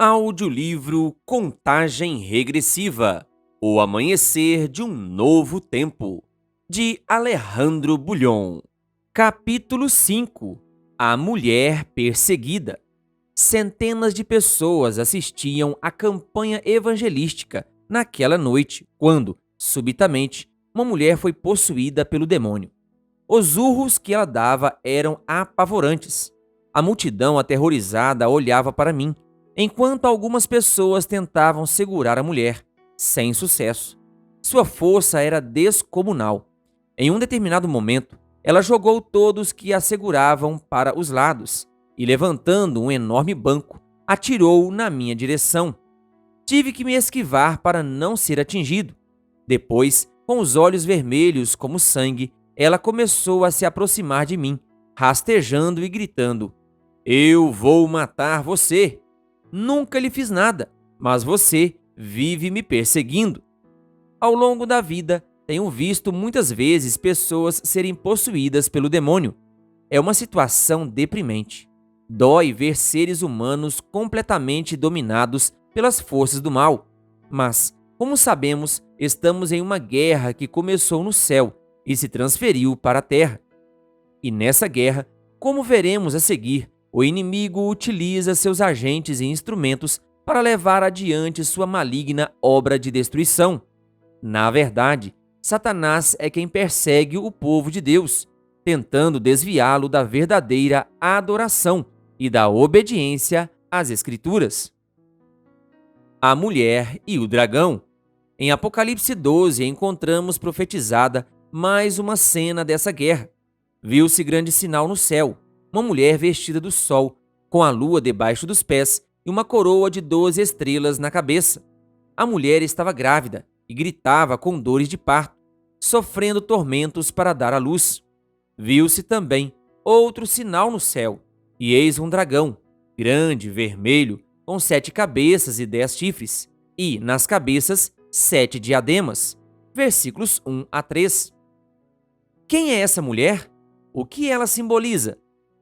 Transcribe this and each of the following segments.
Audiolivro Contagem Regressiva: O Amanhecer de um Novo Tempo, de Alejandro Bulhon. Capítulo 5: A Mulher Perseguida. Centenas de pessoas assistiam à campanha evangelística naquela noite, quando, subitamente, uma mulher foi possuída pelo demônio. Os urros que ela dava eram apavorantes. A multidão aterrorizada olhava para mim, enquanto algumas pessoas tentavam segurar a mulher, sem sucesso. Sua força era descomunal. Em um determinado momento, ela jogou todos que a seguravam para os lados e, levantando um enorme banco, atirou na minha direção. Tive que me esquivar para não ser atingido. Depois, com os olhos vermelhos como sangue, ela começou a se aproximar de mim, rastejando e gritando: "Eu vou matar você! Nunca lhe fiz nada, mas você vive me perseguindo." Ao longo da vida, tenho visto muitas vezes pessoas serem possuídas pelo demônio. É uma situação deprimente. Dói ver seres humanos completamente dominados pelas forças do mal. Mas, como sabemos, estamos em uma guerra que começou no céu e se transferiu para a terra. E nessa guerra, como veremos a seguir, o inimigo utiliza seus agentes e instrumentos para levar adiante sua maligna obra de destruição. Na verdade, Satanás é quem persegue o povo de Deus, tentando desviá-lo da verdadeira adoração e da obediência às Escrituras. A mulher e o dragão. Em Apocalipse 12 encontramos profetizada mais uma cena dessa guerra. Viu-se grande sinal no céu, uma mulher vestida do sol, com a lua debaixo dos pés e uma coroa de 12 estrelas na cabeça. A mulher estava grávida e gritava com dores de parto, sofrendo tormentos para dar à luz. Viu-se também outro sinal no céu, e eis um dragão, grande, vermelho, com 7 cabeças e 10 chifres, e, nas cabeças, 7 diademas. Versículos 1 a 3. Quem é essa mulher? O que ela simboliza?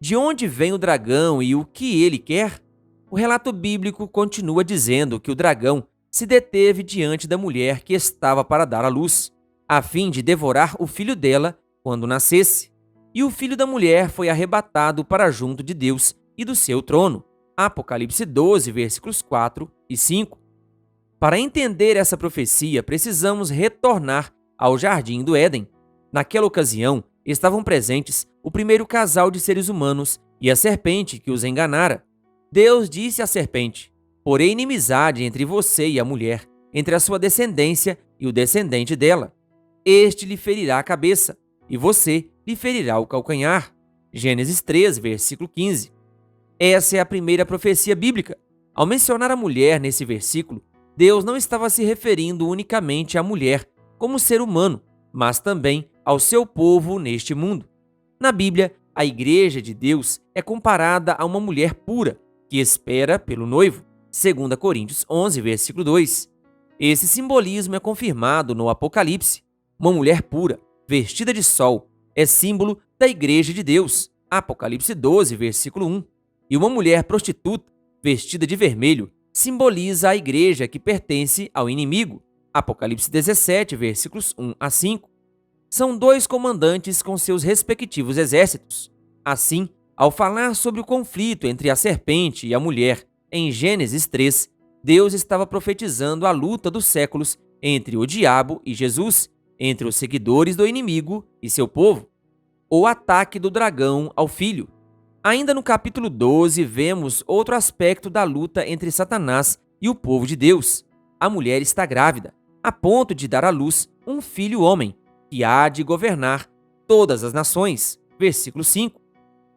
De onde vem o dragão e o que ele quer? O relato bíblico continua dizendo que o dragão se deteve diante da mulher que estava para dar à luz, a fim de devorar o filho dela quando nascesse. E o filho da mulher foi arrebatado para junto de Deus e do seu trono. Apocalipse 12, versículos 4 e 5. Para entender essa profecia, precisamos retornar ao Jardim do Éden. Naquela ocasião, estavam presentes o primeiro casal de seres humanos e a serpente que os enganara. Deus disse à serpente: "Porém inimizade entre você e a mulher, entre a sua descendência e o descendente dela. Este lhe ferirá a cabeça, e você lhe ferirá o calcanhar." Gênesis 3, versículo 15. Essa é a primeira profecia bíblica. Ao mencionar a mulher nesse versículo, Deus não estava se referindo unicamente à mulher como ser humano, mas também ao seu povo neste mundo. Na Bíblia, a Igreja de Deus é comparada a uma mulher pura, que espera pelo noivo. 2 Coríntios 11, versículo 2. Esse simbolismo é confirmado no Apocalipse. Uma mulher pura, vestida de sol, é símbolo da Igreja de Deus. Apocalipse 12, versículo 1. E uma mulher prostituta, vestida de vermelho, simboliza a igreja que pertence ao inimigo. Apocalipse 17, versículos 1 a 5. São 2 comandantes com seus respectivos exércitos. Assim, ao falar sobre o conflito entre a serpente e a mulher em Gênesis 3, Deus estava profetizando a luta dos séculos entre o diabo e Jesus, entre os seguidores do inimigo e seu povo. O ataque do dragão ao filho. Ainda no capítulo 12, vemos outro aspecto da luta entre Satanás e o povo de Deus. A mulher está grávida, a ponto de dar à luz um filho homem, que há de governar todas as nações. Versículo 5.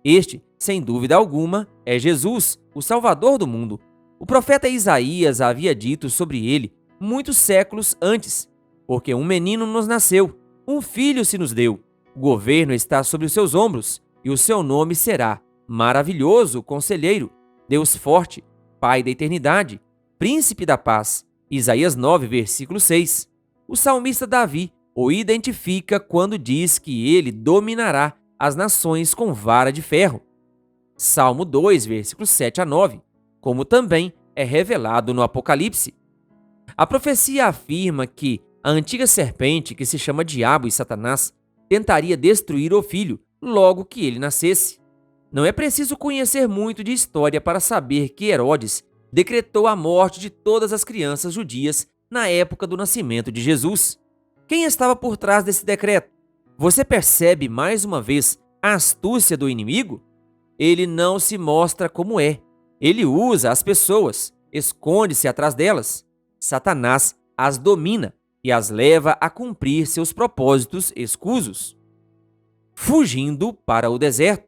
Este, sem dúvida alguma, é Jesus, o Salvador do mundo. O profeta Isaías havia dito sobre ele muitos séculos antes: "Porque um menino nos nasceu, um filho se nos deu, o governo está sobre os seus ombros, e o seu nome será Maravilhoso Conselheiro, Deus Forte, Pai da Eternidade, Príncipe da Paz." Isaías 9, versículo 6. O salmista Davi o identifica quando diz que ele dominará as nações com vara de ferro. Salmo 2, versículos 7 a 9. Como também é revelado no Apocalipse. A profecia afirma que a antiga serpente, que se chama Diabo e Satanás, tentaria destruir o filho logo que ele nascesse. Não é preciso conhecer muito de história para saber que Herodes decretou a morte de todas as crianças judias na época do nascimento de Jesus. Quem estava por trás desse decreto? Você percebe mais uma vez a astúcia do inimigo? Ele não se mostra como é. Ele usa as pessoas, esconde-se atrás delas. Satanás as domina e as leva a cumprir seus propósitos escusos. Fugindo para o deserto.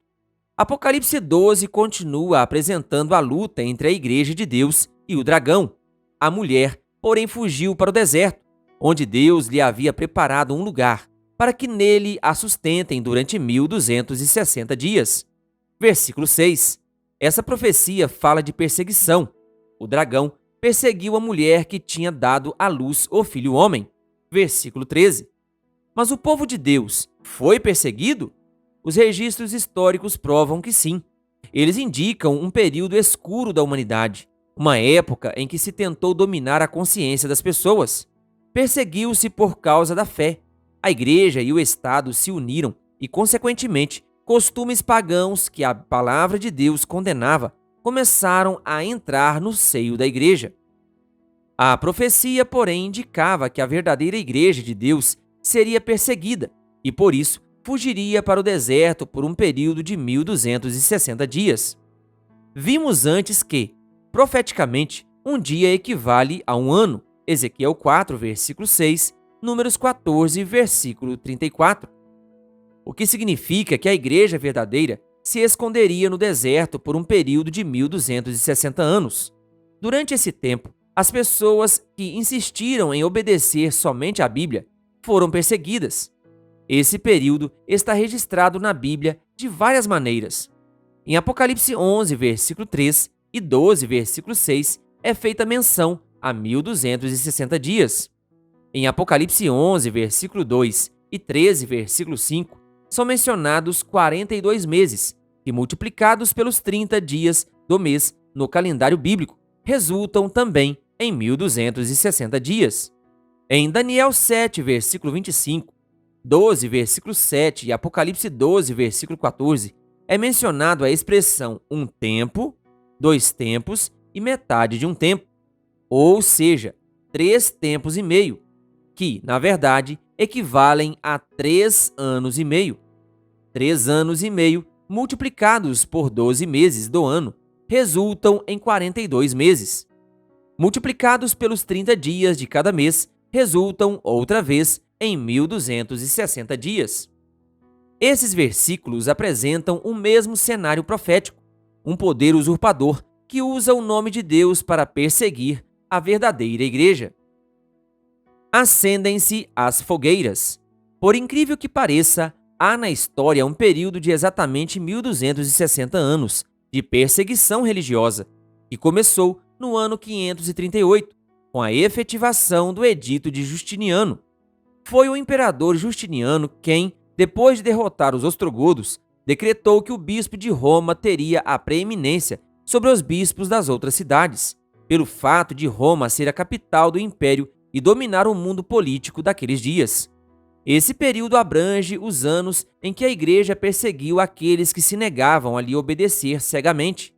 Apocalipse 12 continua apresentando a luta entre a Igreja de Deus e o dragão. A mulher, porém, fugiu para o deserto, onde Deus lhe havia preparado um lugar para que nele a sustentem durante 1260 dias. Versículo 6. Essa profecia fala de perseguição. O dragão perseguiu a mulher que tinha dado à luz o filho homem. Versículo 13. Mas o povo de Deus foi perseguido? Os registros históricos provam que sim. Eles indicam um período escuro da humanidade, uma época em que se tentou dominar a consciência das pessoas. Perseguiu-se por causa da fé. A igreja e o Estado se uniram e, consequentemente, costumes pagãos que a palavra de Deus condenava começaram a entrar no seio da igreja. A profecia, porém, indicava que a verdadeira igreja de Deus seria perseguida e, por isso, fugiria para o deserto por um período de 1260 dias. Vimos antes que, profeticamente, um dia equivale a um ano. Ezequiel 4, versículo 6, Números 14, versículo 34. O que significa que a igreja verdadeira se esconderia no deserto por um período de 1260 anos. Durante esse tempo, as pessoas que insistiram em obedecer somente à Bíblia foram perseguidas. Esse período está registrado na Bíblia de várias maneiras. Em Apocalipse 11, versículo 3 e 12, versículo 6, é feita menção a 1260 dias. Em Apocalipse 11, versículo 2 e 13, versículo 5, são mencionados 42 meses, que multiplicados pelos 30 dias do mês no calendário bíblico, resultam também em 1260 dias. Em Daniel 7, versículo 25, 12, versículo 7 e Apocalipse 12, versículo 14, é mencionado a expressão um tempo, 2 tempos e metade de um tempo, ou seja, 3 tempos e meio, que, na verdade, equivalem a 3 anos e meio. 3 anos e meio multiplicados por 12 meses do ano resultam em 42 meses. Multiplicados pelos 30 dias de cada mês resultam, outra vez, em 1260 dias. Esses versículos apresentam o mesmo cenário profético, um poder usurpador que usa o nome de Deus para perseguir a verdadeira igreja. Acendem-se as fogueiras. Por incrível que pareça, há na história um período de exatamente 1260 anos de perseguição religiosa, que começou no ano 538, com a efetivação do Edito de Justiniano. Foi o imperador Justiniano quem, depois de derrotar os ostrogodos, decretou que o bispo de Roma teria a preeminência sobre os bispos das outras cidades, pelo fato de Roma ser a capital do império e dominar o mundo político daqueles dias. Esse período abrange os anos em que a igreja perseguiu aqueles que se negavam a lhe obedecer cegamente.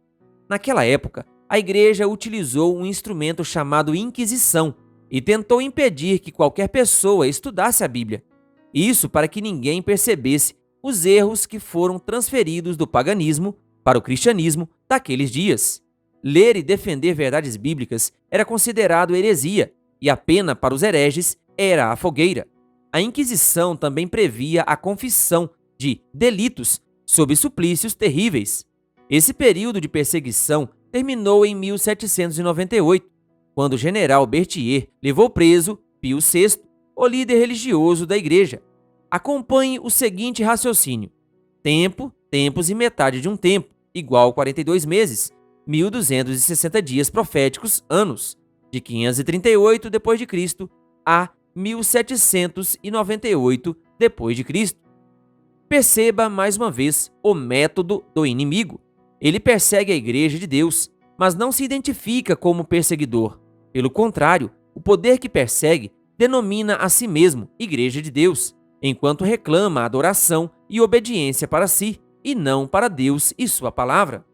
Naquela época, a igreja utilizou um instrumento chamado Inquisição e tentou impedir que qualquer pessoa estudasse a Bíblia. Isso para que ninguém percebesse os erros que foram transferidos do paganismo para o cristianismo daqueles dias. Ler e defender verdades bíblicas era considerado heresia e a pena para os hereges era a fogueira. A Inquisição também previa a confissão de delitos sob suplícios terríveis. Esse período de perseguição terminou em 1798, quando o general Berthier levou preso Pio VI, o líder religioso da igreja. Acompanhe o seguinte raciocínio: tempo, tempos e metade de um tempo, igual 42 meses, 1260 dias proféticos, anos, de 538 d.C. a 1798 d.C. Perceba mais uma vez o método do inimigo. Ele persegue a igreja de Deus, mas não se identifica como perseguidor. Pelo contrário, o poder que persegue denomina a si mesmo Igreja de Deus, enquanto reclama adoração e obediência para si, e não para Deus e sua palavra.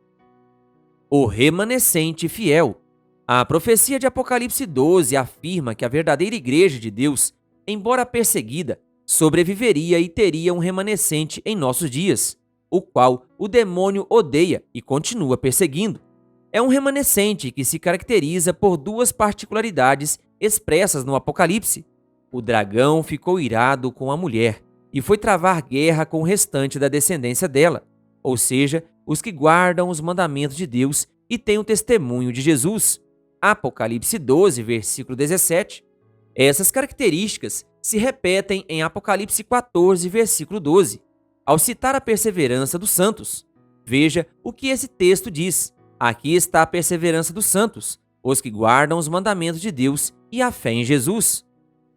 O remanescente fiel. A profecia de Apocalipse 12 afirma que a verdadeira Igreja de Deus, embora perseguida, sobreviveria e teria um remanescente em nossos dias, o qual o demônio odeia e continua perseguindo. É um remanescente que se caracteriza por duas particularidades expressas no Apocalipse. O dragão ficou irado com a mulher e foi travar guerra com o restante da descendência dela, ou seja, os que guardam os mandamentos de Deus e têm o testemunho de Jesus. Apocalipse 12, versículo 17. Essas características se repetem em Apocalipse 14, versículo 12, ao citar a perseverança dos santos. Veja o que esse texto diz. Aqui está a perseverança dos santos, os que guardam os mandamentos de Deus e a fé em Jesus.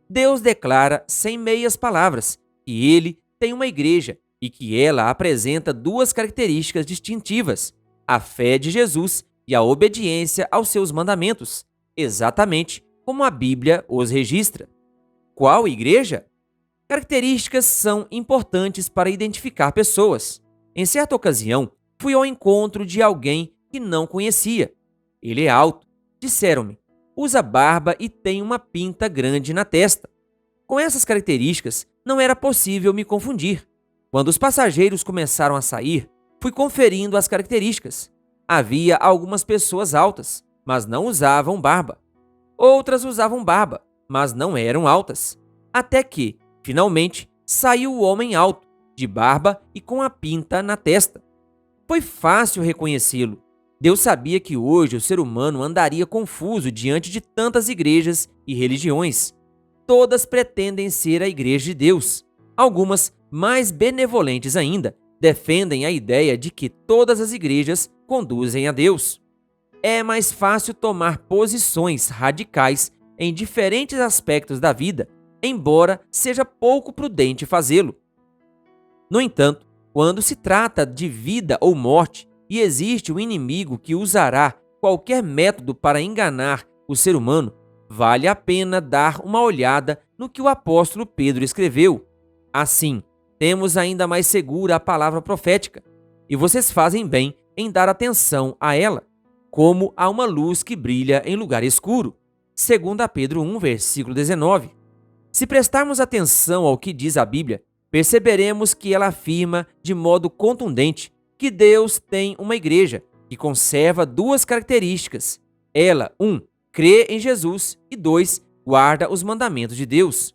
Deus declara, sem meias palavras, que ele tem uma igreja e que ela apresenta duas características distintivas: a fé de Jesus e a obediência aos seus mandamentos, exatamente como a Bíblia os registra. Qual igreja? Características são importantes para identificar pessoas. Em certa ocasião, fui ao encontro de alguém que não conhecia. Ele é alto, disseram-me, usa barba e tem uma pinta grande na testa. Com essas características, não era possível me confundir. Quando os passageiros começaram a sair, fui conferindo as características. Havia algumas pessoas altas, mas não usavam barba. Outras usavam barba, mas não eram altas. Até que, finalmente, saiu o homem alto, de barba e com a pinta na testa. Foi fácil reconhecê-lo. Deus sabia que hoje o ser humano andaria confuso diante de tantas igrejas e religiões. Todas pretendem ser a Igreja de Deus. Algumas, mais benevolentes ainda, defendem a ideia de que todas as igrejas conduzem a Deus. É mais fácil tomar posições radicais em diferentes aspectos da vida, embora seja pouco prudente fazê-lo. No entanto, quando se trata de vida ou morte e existe um inimigo que usará qualquer método para enganar o ser humano, vale a pena dar uma olhada no que o apóstolo Pedro escreveu. Assim, temos ainda mais segura a palavra profética, e vocês fazem bem em dar atenção a ela, como a uma luz que brilha em lugar escuro. 2 Pedro 1, versículo 19. Se prestarmos atenção ao que diz a Bíblia, perceberemos que ela afirma de modo contundente que Deus tem uma igreja que conserva duas características. Ela, 1, crê em Jesus e 2, guarda os mandamentos de Deus.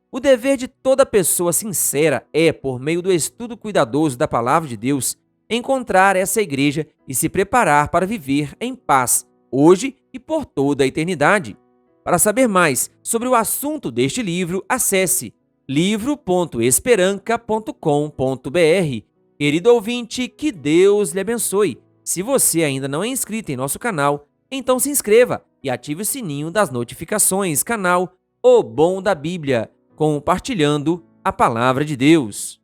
O dever de toda pessoa sincera é, por meio do estudo cuidadoso da palavra de Deus, encontrar essa igreja e se preparar para viver em paz, hoje e por toda a eternidade. Para saber mais sobre o assunto deste livro, acesse livro.esperanca.com.br. Querido ouvinte, que Deus lhe abençoe. Se você ainda não é inscrito em nosso canal, então se inscreva e ative o sininho das notificações. Canal O Bom da Bíblia, compartilhando a Palavra de Deus.